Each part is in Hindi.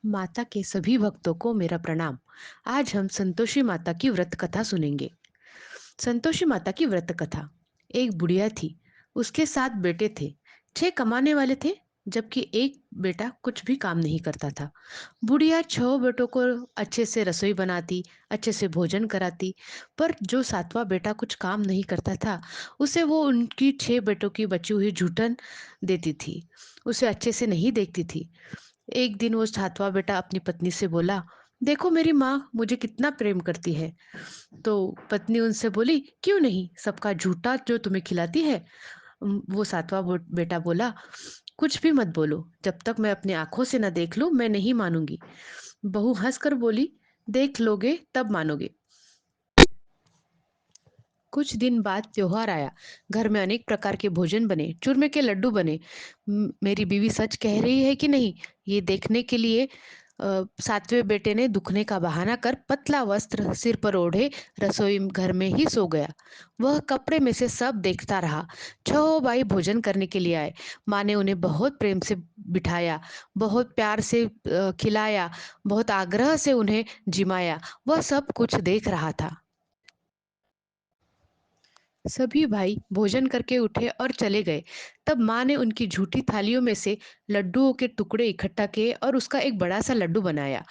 माता के सभी भक्तों को मेरा प्रणाम। आज हम संतोषी माता की व्रत कथा सुनेंगे। संतोषी माता की व्रत कथा। एक बुढ़िया थी, उसके 7 बेटे थे। 6 कमाने वाले थे, जबकि एक बेटा कुछ भी काम नहीं करता था। बुढ़िया 6 बेटों को अच्छे से रसोई बनाती, अच्छे से भोजन कराती, पर जो 7वां बेटा कुछ काम नहीं करता था, उसे वो उनकी 6 बेटों की बची हुई जूठन देती थी। उसे अच्छे से नहीं देखती थी। एक दिन वो 7वां बेटा अपनी पत्नी से बोला, देखो मेरी माँ मुझे कितना प्रेम करती है। तो पत्नी उनसे बोली, क्यों नहीं, सबका झूठा जो तुम्हें खिलाती है। वो 7वां बेटा बोला, कुछ भी मत बोलो, जब तक मैं अपनी आंखों से न देख लूं मैं नहीं मानूंगी। बहू हंसकर बोली, देख लोगे तब मानोगे। कुछ दिन बाद त्योहार आया। घर में अनेक प्रकार के भोजन बने, चूरमे के लड्डू बने। मेरी बीवी सच कह रही है कि नहीं, ये देखने के लिए 7वें बेटे ने दुखने का बहाना कर पतला वस्त्र सिर पर ओढ़े रसोई घर में ही सो गया। वह कपड़े में से सब देखता रहा। 6 भाई भोजन करने के लिए आए। माँ ने उन्हें बहुत प्रेम से बिठाया, बहुत प्यार से खिलाया, बहुत आग्रह से उन्हें जिमाया। वह सब कुछ देख रहा था। सभी भाई भोजन करके उठे और चले गए। तब माँ ने उनकी झूठी थालियों में से लड्डुओं के टुकड़े इकट्ठा किए और उसका एक बड़ा सा लड्डू बनाया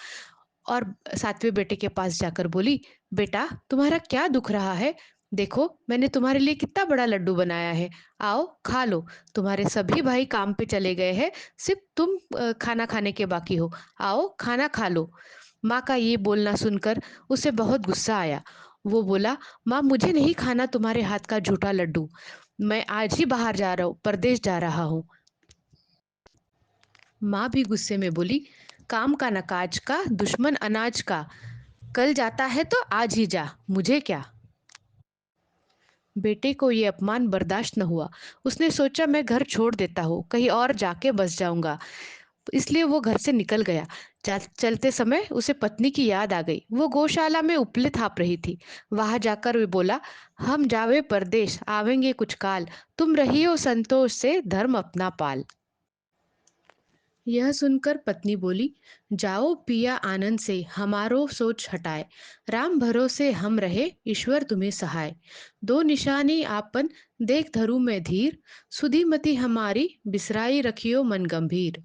और 7वें बेटे के पास जाकर बोली, बेटा तुम्हारा क्या दुख रहा है। देखो मैंने तुम्हारे लिए कितना बड़ा लड्डू बनाया है। आओ खा लो। तुम्हारे सभी भाई काम पे चले गए हैं, सिर्फ तुम खाना खाने के बाकी हो। आओ खाना खा लो। माँ का ये बोलना सुनकर उसे बहुत गुस्सा आया। वो बोला, माँ मुझे नहीं खाना तुम्हारे हाथ का झूठा लड्डू। मैं आज ही बाहर जा रहा हूँ, परदेश जा रहा हूँ। माँ भी गुस्से में बोली, काम का न काज का, दुश्मन अनाज का। कल जाता है तो आज ही जा, मुझे क्या। बेटे को ये अपमान बर्दाश्त न हुआ। उसने सोचा मैं घर छोड़ देता हूँ, कहीं और जाके बस जाऊंगा। इसलिए वो घर से निकल गया। चलते समय उसे पत्नी की याद आ गई। वो गौशाला में उपले थाप रही थी। वहां जाकर वे बोला, हम जावे परदेश, आवेंगे कुछ काल। तुम रहियो संतोष से, धर्म अपना पाल। यह सुनकर पत्नी बोली, जाओ पिया आनंद से, हमारो सोच हटाए। राम भरोसे हम रहे, ईश्वर तुम्हें सहाय। दो निशानी आपन, देख धरू में धीर। सुधीमती हमारी, बिसराई रखियो मन गंभीर।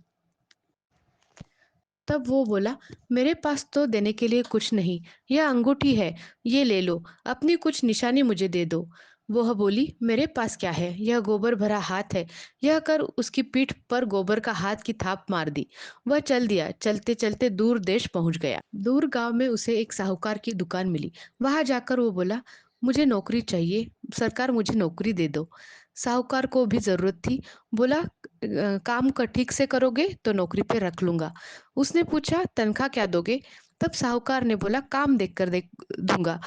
तब वो बोला, मेरे पास तो देने के लिए कुछ नहीं। यह अंगूठी है, ये ले लो। अपनी कुछ निशानी मुझे दे दो। वह बोली, मेरे पास क्या है, यह गोबर भरा हाथ है। यह कर उसकी पीठ पर गोबर का हाथ की थाप मार दी। वह चल दिया। चलते चलते दूर देश पहुंच गया। दूर गांव में उसे एक साहूकार की दुकान मिली। वहां जाकर वो बोला, मुझे नौकरी चाहिए, सरकार मुझे नौकरी दे दो। साहूकार को भी जरूरत थी। बोला, काम का ठीक से करोगे तो नौकरी पे रख लूंगा। उसने पूछा, तनख्वाह क्या दोगे। तब साहूकार ने बोला, काम देख कर दे दूंगा।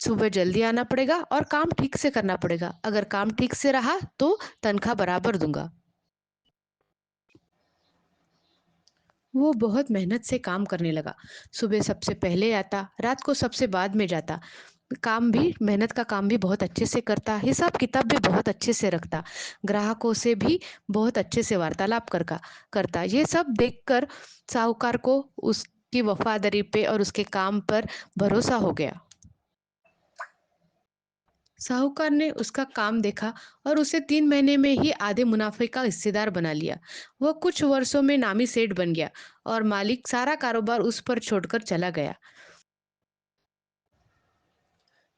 सुबह जल्दी आना पड़ेगा और काम ठीक से करना पड़ेगा। अगर काम ठीक से रहा तो तनख्वाह बराबर दूंगा। वो बहुत मेहनत से काम करने लगा। सुबह सबसे पहले आता, रात को सबसे बाद में जाता। काम भी, मेहनत का काम भी बहुत अच्छे से करता, हिसाब किताब भी बहुत अच्छे से रखता, ग्राहकों से भी बहुत अच्छे से वार्तालाप करता। ये सब देखकर साहूकार को उसकी वफादारी पे और उसके काम पर भरोसा हो गया। साहूकार ने उसका काम देखा और उसे 3 महीने में ही आधे मुनाफे का हिस्सेदार बना लिया। वह कुछ वर्षों में नामी सेठ बन गया और मालिक सारा कारोबार उस पर छोड़कर चला गया।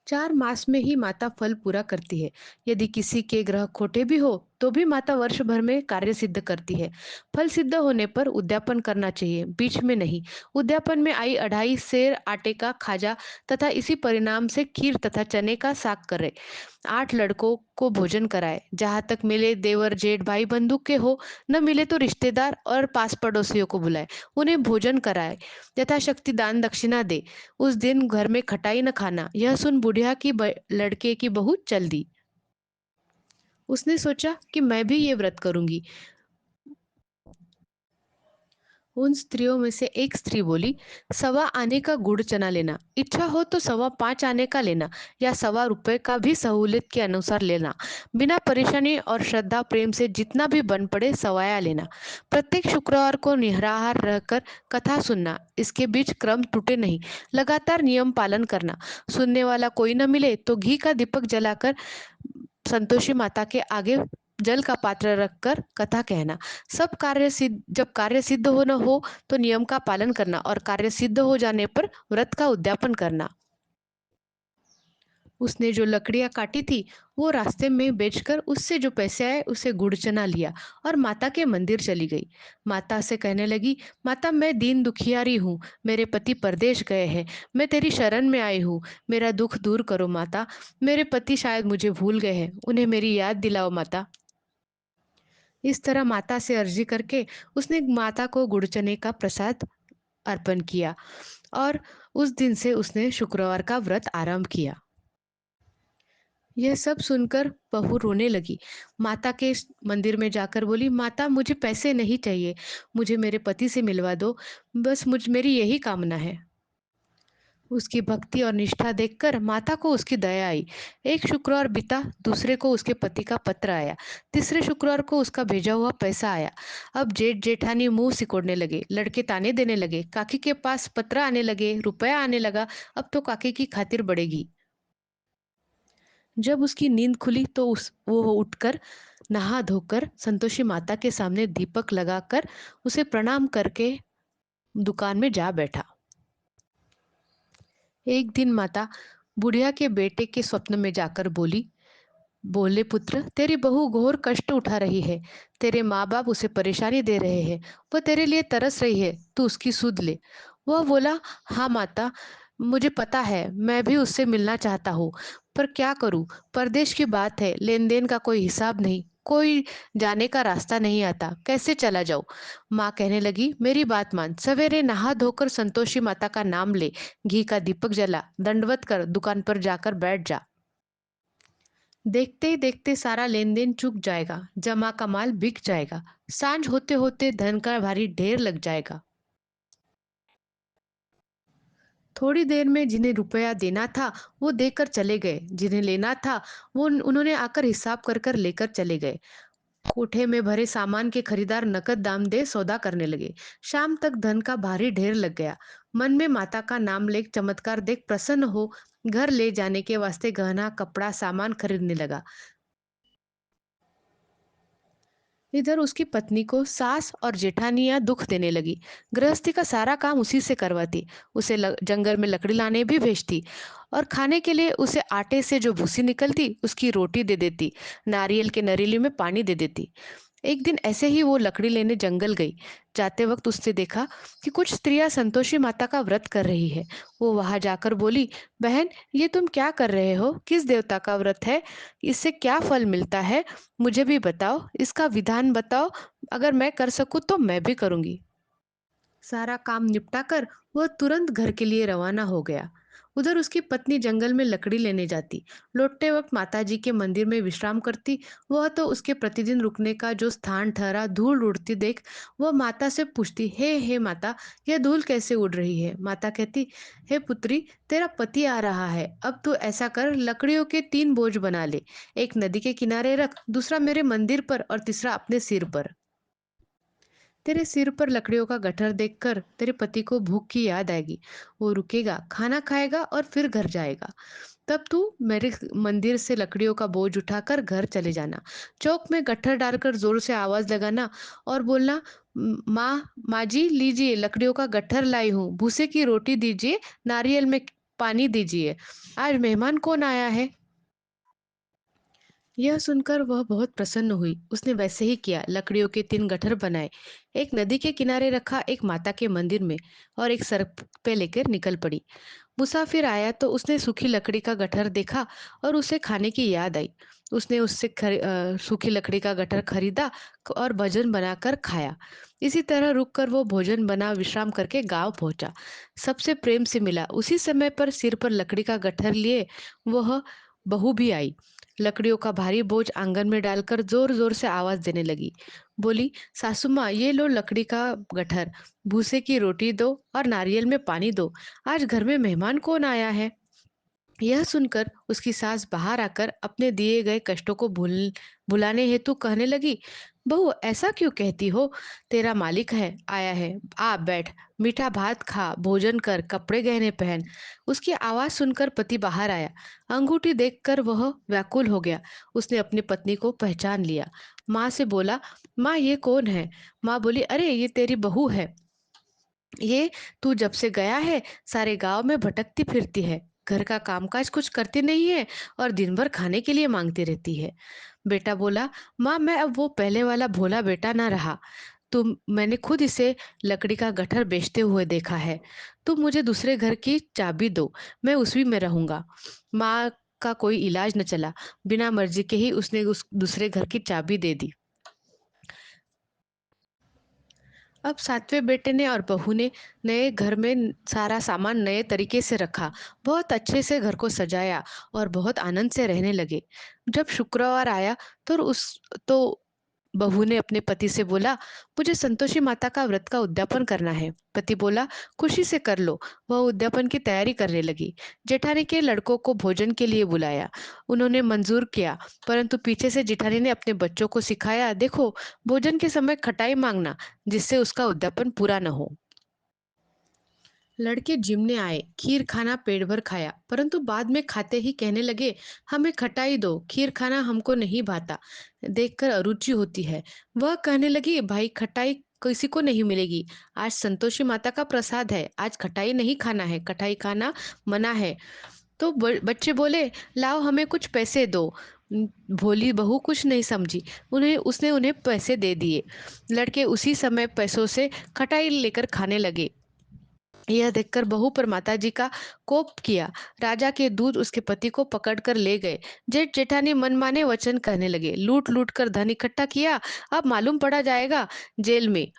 4 मास में ही माता फल पूरा करती है। यदि किसी के ग्रह खोटे भी हो तो भी माता वर्ष भर में कार्य सिद्ध करती है। फल सिद्ध होने पर उद्यापन करना चाहिए, बीच में नहीं। उद्यापन में आई 2.5 सेर आटे का खाजा तथा इसी परिणाम से खीर तथा चने का साग करे। 8 लड़कों को भोजन कराए। जहाँ तक मिले देवर जेठ भाई बंधु के हो, न मिले तो रिश्तेदार और पास पड़ोसियों को बुलाए, उन्हें भोजन कराए। यथाशक्ति दान दक्षिणा दे। उस दिन घर में खटाई न खाना। यह सुन बुढ़िया की लड़के की बहू चल दी। उसने सोचा कि मैं भी ये व्रत करूंगी। उन स्त्रियों में से एक स्त्री बोली, सवा आने का गुड़ चना लेना, इच्छा हो तो सवा 5 आने का लेना या सवा रुपए का भी सहूलियत के अनुसार लेना। बिना परेशानी और श्रद्धा प्रेम से जितना भी बन पड़े सवाया लेना। प्रत्येक शुक्रवार को निराहार रहकर कथा सुनना, इसके बीच क्रम टूटे नहीं, लगातार नियम पालन करना। सुनने वाला कोई न मिले तो घी का दीपक जलाकर संतोषी माता के आगे जल का पात्र रखकर कथा कहना। सब कार्य सिद्ध जब कार्य सिद्ध हो न हो तो नियम का पालन करना और कार्य सिद्ध हो जाने पर व्रत का उद्यापन करना। उसने जो लकड़ियाँ काटी थी, वो रास्ते में बेचकर उससे जो पैसे आए उसे गुड़ चना लिया और माता के मंदिर चली गई। माता से कहने लगी, माता मैं दीन दुखियारी हूँ, मेरे पति परदेश गए हैं, मैं तेरी शरण में आई हूँ, मेरा दुख दूर करो माता, मेरे पति शायद मुझे भूल गए हैं, उन्हें मेरी याद दिलाओ माता। इस तरह माता से अर्जी करके उसने माता को गुड़ चने का प्रसाद अर्पण किया और उस दिन से उसने शुक्रवार का व्रत आरंभ किया। यह सब सुनकर बहू रोने लगी। माता के मंदिर में जाकर बोली, माता मुझे पैसे नहीं चाहिए, मुझे मेरे पति से मिलवा दो, बस मुझ मेरी यही कामना है। उसकी भक्ति और निष्ठा देखकर माता को उसकी दया आई। एक शुक्रवार बीता, दूसरे को उसके पति का पत्र आया, तीसरे शुक्रवार को उसका भेजा हुआ पैसा आया। अब जेठ जेठानी मुंह सिकोड़ने लगे, लड़के ताने देने लगे, काकी के पास पत्र आने लगे, रुपया आने लगा, अब तो काकी की खातिर बढ़ेगी। जब उसकी नींद खुली तो वो उठकर नहा धोकर संतोषी माता के सामने दीपक लगाकर उसे प्रणाम करके दुकान में जा बैठा। एक दिन माता बुढ़िया के बेटे के स्वप्न में जाकर बोली, बोले पुत्र, तेरी बहू घोर कष्ट उठा रही है, तेरे माँ बाप उसे परेशानी दे रहे हैं, वह तेरे लिए तरस रही है, तू उसकी सुध ले। वह बोला, हाँ माता, मुझे पता है, मैं भी उससे मिलना चाहता हूँ, पर क्या करूँ, परदेश की बात है, लेन देन का कोई हिसाब नहीं, कोई जाने का रास्ता नहीं आता, कैसे चला जाऊं। माँ कहने लगी, मेरी बात मान, सवेरे नहा धोकर संतोषी माता का नाम ले, घी का दीपक जला, दंडवत कर दुकान पर जाकर बैठ जा। देखते ही देखते सारा लेन देन चुक जाएगा, जमा का माल बिक जाएगा, सांझ होते होते धन का भारी ढेर लग जाएगा। थोड़ी देर में जिन्हें रुपया देना था वो देकर चले गए, जिन्हें लेना था वो उन्होंने आकर हिसाब कर कर लेकर चले गए। कोठे में भरे सामान के खरीदार नकद दाम दे सौदा करने लगे। शाम तक धन का भारी ढेर लग गया। मन में माता का नाम ले चमत्कार देख प्रसन्न हो घर ले जाने के वास्ते गहना कपड़ा सामान खरीदने लगा। इधर उसकी पत्नी को सास और जेठानियां दुख देने लगी। गृहस्थी का सारा काम उसी से करवाती, उसे जंगल में लकड़ी लाने भी भेजती और खाने के लिए उसे आटे से जो भूसी निकलती उसकी रोटी दे देती, नारियल के नरीली में पानी दे देती। एक दिन ऐसे ही वो लकड़ी लेने जंगल गई। जाते वक्त उसने देखा कि कुछ स्त्रियां संतोषी माता का व्रत कर रही है। वो वहां जाकर बोली, बहन ये तुम क्या कर रहे हो, किस देवता का व्रत है, इससे क्या फल मिलता है, मुझे भी बताओ, इसका विधान बताओ, अगर मैं कर सकूं तो मैं भी करूंगी। सारा काम निपटा कर वह तुरंत घर के लिए रवाना हो गया। उधर उसकी पत्नी जंगल में लकड़ी लेने जाती, लौटते वक्त माताजी के मंदिर में विश्राम करती। वह तो उसके प्रतिदिन रुकने का जो स्थान ठहरा धूल उड़ती देख वह माता से पूछती, हे माता, यह धूल कैसे उड़ रही है। माता कहती, हे पुत्री, तेरा पति आ रहा है, अब तू ऐसा कर, लकड़ियों के 3 बोझ बना ले, एक नदी के किनारे रख, दूसरा मेरे मंदिर पर और तीसरा अपने सिर पर। तेरे सिर पर लकड़ियों का गट्ठर देखकर तेरे पति को भूख की याद आएगी, वो रुकेगा, खाना खाएगा और फिर घर जाएगा। तब तू मेरे मंदिर से लकड़ियों का बोझ उठाकर घर चले जाना, चौक में गट्ठर डालकर जोर से आवाज लगाना और बोलना, माँ जी लीजिए, लकड़ियों का गट्ठर लाई हूँ, भूसे की रोटी दीजिए, नारियल में पानी दीजिए, आज मेहमान कौन आया है। यह सुनकर वह बहुत प्रसन्न हुई। उसने वैसे ही किया, लकड़ियों के 3 गट्ठर बनाए, एक नदी के किनारे रखा, एक माता के मंदिर में और एक सर पे लेकर निकल पड़ी। मुसाफिर आया तो उसने सूखी लकड़ी का गट्ठर देखा और उसे खाने की याद आई। उसने उससे सूखी लकड़ी का गट्ठर खरीदा और भोजन बनाकर खाया। इसी तरह रुककर वो भोजन बना विश्राम करके गांव पहुंचा। सबसे प्रेम से मिला। उसी समय पर सिर पर लकड़ी का गट्ठर लिए वह बहू भी आई। लकड़ियों का भारी बोझ आंगन में डालकर जोर जोर से आवाज देने लगी। बोली, सासू माँ, ये लो लकड़ी का गठर, भूसे की रोटी दो और नारियल में पानी दो। आज घर में मेहमान कौन आया है? यह सुनकर उसकी सास बाहर आकर अपने दिए गए कष्टों को भुलाने हेतु कहने लगी, बहू ऐसा क्यों कहती हो? तेरा मालिक है आया है, आ बैठ, मीठा भात खा, भोजन कर, कपड़े गहने पहन। उसकी आवाज सुनकर पति बाहर आया। अंगूठी देखकर वह व्याकुल हो गया। उसने अपनी पत्नी को पहचान लिया। माँ से बोला, माँ ये कौन है? माँ बोली, अरे ये तेरी बहू है। ये तू जब से गया है सारे गांव में भटकती फिरती है, घर का कामकाज कुछ करती नहीं है और दिन भर खाने के लिए मांगती रहती है। बेटा बोला, माँ मैं अब वो पहले वाला भोला बेटा ना रहा। तुम मैंने खुद इसे लकड़ी का गट्ठर बेचते हुए देखा है। तुम मुझे दूसरे घर की चाबी दो, मैं उसी में रहूंगा। माँ का कोई इलाज न चला। बिना मर्जी के ही उसने उस दूसरे घर की चाबी दे दी। अब सातवें बेटे ने और बहू ने नए घर में सारा सामान नए तरीके से रखा। बहुत अच्छे से घर को सजाया और बहुत आनंद से रहने लगे। जब शुक्रवार आया तो बहू ने अपने पति से बोला, मुझे संतोषी माता का व्रत का उद्यापन करना है। पति बोला, खुशी से कर लो। वह उद्यापन की तैयारी करने लगी। जेठानी के लड़कों को भोजन के लिए बुलाया। उन्होंने मंजूर किया, परंतु पीछे से जेठानी ने अपने बच्चों को सिखाया, देखो भोजन के समय खटाई मांगना, जिससे उसका उद्यापन पूरा न हो। लड़के जिमने आए, खीर खाना पेट भर खाया, परंतु बाद में खाते ही कहने लगे, हमें खटाई दो, खीर खाना हमको नहीं भाता, देखकर अरुचि होती है। वह कहने लगी, भाई खटाई किसी को नहीं मिलेगी। आज संतोषी माता का प्रसाद है, आज खटाई नहीं खाना है, खटाई खाना मना है। तो बच्चे बोले, लाओ हमें कुछ पैसे दो। भोली बहू कुछ नहीं समझी। उसने उन्हें पैसे दे दिए। लड़के उसी समय पैसों से खटाई लेकर खाने लगे। यह देखकर बहू पर माताजी का कोप किया। राजा के दूत उसके पति को पकड़कर ले गए। जेठ जेठानी मनमाने वचन कहने लगे, लूट लूट कर धन इकट्ठा किया, अब मालूम पड़ा जाएगा जेल में।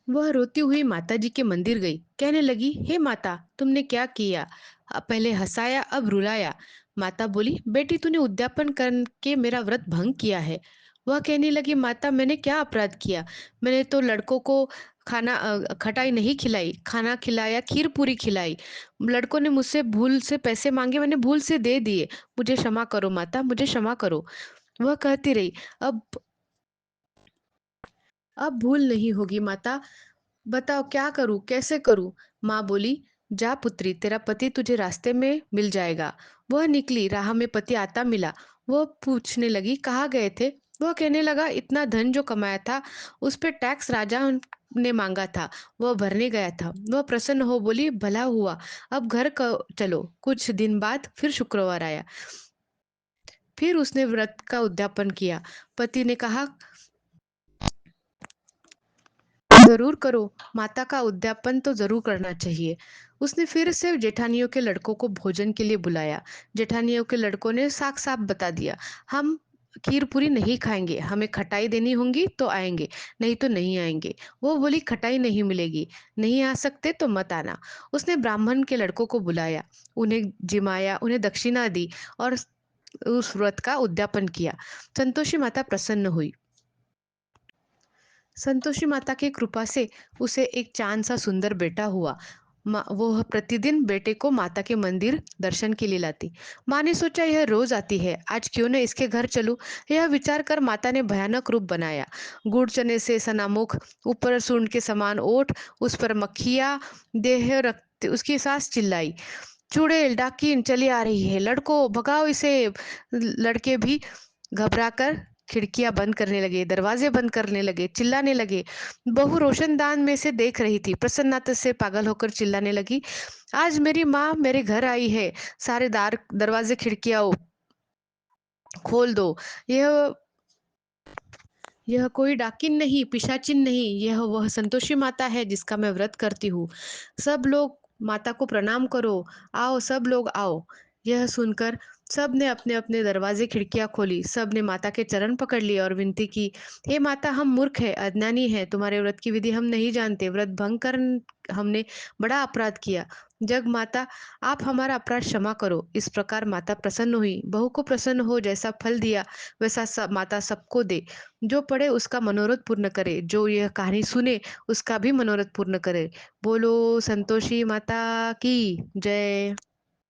वह रोती हुई माताजी के मंदिर गई। कहने लगी, हे माता, तुमने क्या किया? पहले हंसाया, अब रुलाया। माता बोली, बेटी तूने उद्यापन करके मेरा व्रत भंग किया है। वह कहने लगी, माता मैंने क्या अपराध किया? मैंने तो लड़कों को खटाई नहीं खिलाई, खाना खिलाया, खीर पूरी खिलाई। लड़कों ने मुझसे भूल से पैसे मांगे, मैंने भूल से दे दिए। मुझे क्षमा करो माता, मुझे क्षमा करो। वह कहती रही, अब अब भूल नहीं होगी माता। बताओ क्या करूं, कैसे करूं? माँ बोली, जा पुत्री, तेरा पति तुझे रास्ते में मिल जाएगा। वह निकली, राह में पति आता मिला। वह पूछने लगी, कहाँ गए थे? वह कहने लगा, इतना धन जो कमाया था उस पे टैक्स राजा ने मांगा था, वह भरने गया था। वह प्रसन्न हो बोली, भला हुआ, अब घर चलो। कुछ दिन बाद फिर शुक्रवार आया। फिर उसने व्रत का उद्यापन किया। पति ने कहा, जरूर करो, माता का उद्यापन तो जरूर करना चाहिए। उसने फिर से जेठानियों के लड़कों को भोजन के लिए बुलाया। जेठानियों के लड़कों ने साफ साफ बता दिया, हम खीर पूरी नहीं खाएंगे, हमें खटाई देनी होगी तो आएंगे, नहीं तो नहीं आएंगे। वो बोली, खटाई नहीं मिलेगी, नहीं आ सकते तो मत आना। उसने ब्राह्मण के लड़कों को बुलाया, उन्हें जिमाया, उन्हें दक्षिणा दी और उस व्रत का उद्यापन किया। संतोषी माता प्रसन्न हुई। संतोषी माता की कृपा से उसे एक चांद सा सुंदर बेटा हुआ। वो प्रतिदिन बेटे को माता के मंदिर दर्शन के लिए लाती। माँ ने सोचा, यह रोज आती है, आज क्यों न इसके घर चलूं। यह विचार कर माता ने भयानक रूप बनाया। गुड़ चने से सना मुख, ऊपर सूंड के समान ओठ, उस पर मक्खियाँ, देह रखते उसकी सास चिल्लाई, चुड़ैल डाकिन चली आ रही है, लड़को भगाओ इसे। लड़के भी घबराकर खिड़कियां बंद करने लगे, दरवाजे बंद करने लगे, चिल्लाने लगे। बहू रोशनदान में से देख रही थी, प्रसन्नता से पागल होकर चिल्लाने लगी, आज मेरी माँ मेरे घर आई है, सारे दरवाजे खिड़कियां खोल दो। यह यह कोई डाकिन नहीं, पिशाचिन नहीं, यह वह संतोषी माता है जिसका मैं व्रत करती हूँ। सब लोग माता को प्रणाम करो, आओ सब लोग आओ। यह सुनकर सब ने अपने अपने दरवाजे खिड़कियां खोली। सब ने माता के चरण पकड़ लिए और विनती की, हे माता, हम मूर्ख है, अज्ञानी है, तुम्हारे व्रत की विधि हम नहीं जानते, व्रत भंग कर हमने बड़ा अपराध किया। जग माता, आप हमारा अपराध क्षमा करो। इस प्रकार माता प्रसन्न हुई। बहू को प्रसन्न हो, जैसा फल दिया वैसा माता सबको दे। जो पढ़े उसका मनोरथ पूर्ण करे, जो यह कहानी सुने उसका भी मनोरथ पूर्ण करे। बोलो संतोषी माता की जय।